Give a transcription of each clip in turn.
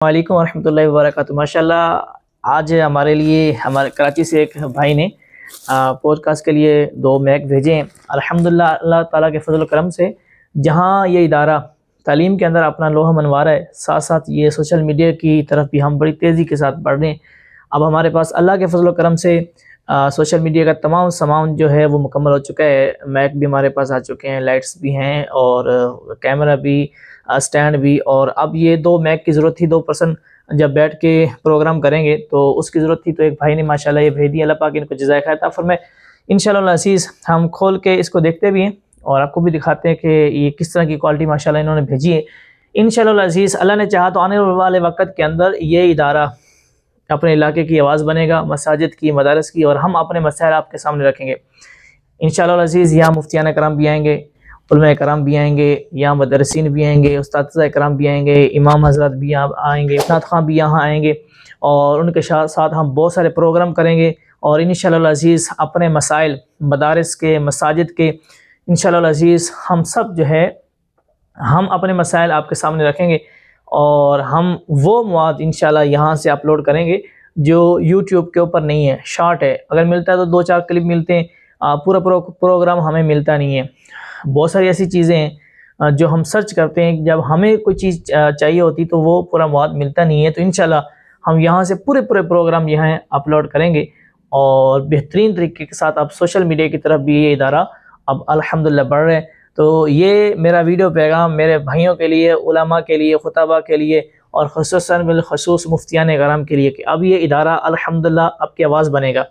वालेकुम वरहमतुल्लाहि वबरकातुहू। माशाल्लाह आज हमारे लिए हमारे कराची से एक भाई ने पॉडकास्ट के लिए 2 मैक भेजे हैं। अल्हम्दुलिल्लाह अल्लाह ताला के फजल करम से जहाँ ये इदारा तालीम के अंदर अपना लोहा मनवा रहा है, साथ साथ ये सोशल मीडिया की तरफ भी हम बड़ी तेज़ी के साथ बढ़ रहे हैं। अब हमारे पास अल्लाह के फजल करम से सोशल मीडिया का तमाम सामान जो है वो मुकम्मल हो चुका है। मैक भी हमारे पास आ चुके हैं, लाइट्स भी हैं और कैमरा भी, स्टैंड भी। और अब ये 2 मैक की ज़रूरत थी, 2 पर्सन जब बैठ के प्रोग्राम करेंगे तो उसकी ज़रूरत थी, तो एक भाई ने माशाल्लाह ये भेज दिया। अल्लाह पाक इनको जज़ाए खैर अता फरमाए। इंशाअल्लाह अज़ीज़ हम खोल के इसको देखते भी हैं और आपको भी दिखाते हैं कि ये किस तरह की क्वालिटी माशाल्लाह इन्होंने भेजी है। इंशाअल्लाह अज़ीज़ अल्लाह ने चाहा तो आने वाले वक्त के अंदर ये इदारा अपने इलाके की आवाज़ बनेगा, मसाजिद की, मदारस की, और हम अपने मसाइल आपके सामने रखेंगे इंशाअल्लाह अज़ीज़। यहाँ मुफ्तियान कराम भी आएंगे, उलमा कराम भी आएंगे, यहाँ मदरसीन भी आएंगे, उस्ताद कराम भी आएंगे, इमाम हज़रत भी आएंगे, उस्ताद खां भी यहाँ आएंगे और उनके साथ हम बहुत सारे प्रोग्राम करेंगे। और इंशाअल्लाह अज़ीज़ अपने मसाइल मदारस के, मसाजिद के, इंशाअल्लाह अज़ीज़ हम सब जो है हम अपने मसाइल आपके सामने रखेंगे और हम वो मवाद इंशाअल्लाह यहाँ से अपलोड करेंगे जो यूट्यूब के ऊपर नहीं है, शॉर्ट है। अगर मिलता है तो 2-4 क्लिप मिलते हैं, पूरा प्रोग्राम हमें मिलता नहीं है। बहुत सारी ऐसी चीज़ें हैं जो हम सर्च करते हैं, जब हमें कोई चीज़ चाहिए होती तो वो पूरा मवाद मिलता नहीं है। तो इंशाअल्लाह हम यहाँ से पूरे प्रोग्राम यहाँ अपलोड करेंगे और बेहतरीन तरीके के साथ अब सोशल मीडिया की तरफ भी ये इदारा अब अल्हम्दुलिल्लाह बढ़ रहे हैं। तो ये मेरा वीडियो पैगाम मेरे भाइयों के लिए, उलमा के लिए, खुतबा के लिए और ख़ुसूसन बिलख़ुसूस मुफ्तियान कराम के लिए कि अब ये इदारा अल्हम्दुलिल्लाह आपकी आवाज़ बनेगा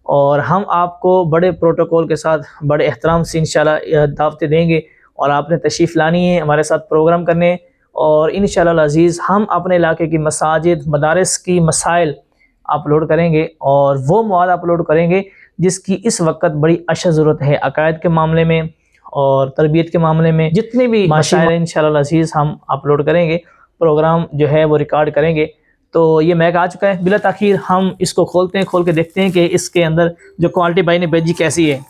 और हम आपको बड़े प्रोटोकॉल के साथ, बड़े एहतराम से इंशाअल्लाह दावतें देंगे और आपने तशरीफ़ लानी है हमारे साथ प्रोग्राम करने। और इंशाअल्लाह अज़ीज़ हम अपने इलाके की मसाजिद, मदारस की मसाइल अपलोड करेंगे और वो मवाद अपलोड करेंगे जिसकी इस वक्त बड़ी अशद ज़रूरत है। अकायद के मामले में और तरबियत के मामले में जितने भी मसाइल हैं इंशाअल्लाह अज़ीज़ हम अपलोड करेंगे, प्रोग्राम जो है वो रिकॉर्ड करेंगे। तो ये मैक आ चुका है, बिला ताखीर हम इसको खोलते हैं, खोल के देखते हैं कि इसके अंदर जो क्वालिटी भाई ने भेजी कैसी है।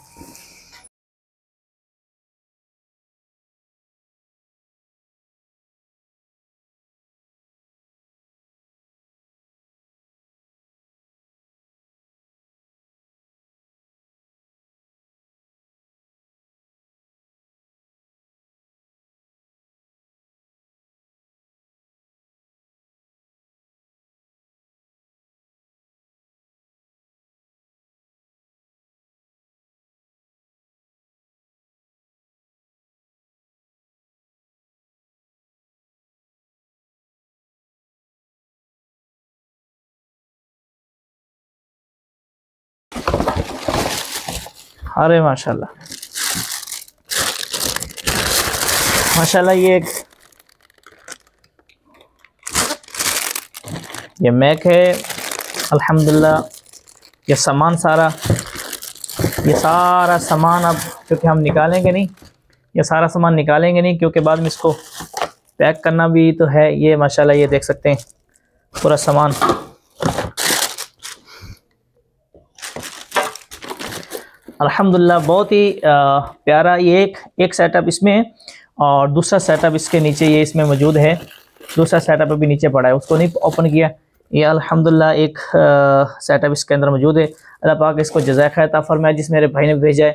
अरे माशाल्लाह माशाल्लाह, ये मैक है अल्हम्दुलिल्लाह। ये सामान ये सारा सामान अब क्योंकि हम निकालेंगे नहीं, ये सारा सामान निकालेंगे नहीं क्योंकि बाद में इसको पैक करना भी तो है। ये माशाल्लाह ये देख सकते हैं पूरा सामान। अल्हम्दुलिल्लाह बहुत ही प्यारा ये एक सेटअप इसमें है और दूसरा सेटअप इसके नीचे ये इसमें मौजूद है। दूसरा सेटअप अभी नीचे पड़ा है, उसको नहीं ओपन किया। ये अल्हम्दुलिल्लाह एक सेटअप इसके अंदर मौजूद है। अल्लाह पाक इसको जज़ाए खैर अता फरमाए जिस मेरे भाई ने भेजा है।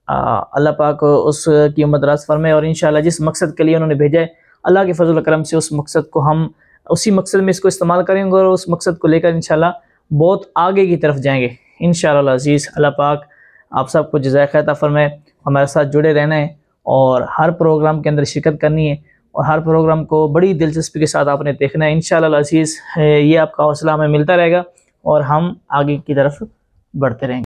अल्लाह पाक उसकी उम्र दराज़ फरमाए और इंशाअल्लाह जिस मकसद के लिए उन्होंने भेजा है अल्लाह के फजल करम से उस मकसद को हम उसी मकसद में इसको इस्तेमाल करेंगे और उस मकसद को लेकर इंशाअल्लाह बहुत आगे की तरफ जाएंगे इंशाअल्लाह अज़ीज़। अल्लाह पाक आप सबको जज़ाए खैर अता फरमाए। हमारे साथ जुड़े रहना है और हर प्रोग्राम के अंदर शिरकत करनी है और हर प्रोग्राम को बड़ी दिलचस्पी के साथ आपने देखना है इंशाअल्लाह अज़ीज़। ये आपका हौसला हमें मिलता रहेगा और हम आगे की तरफ बढ़ते रहेंगे।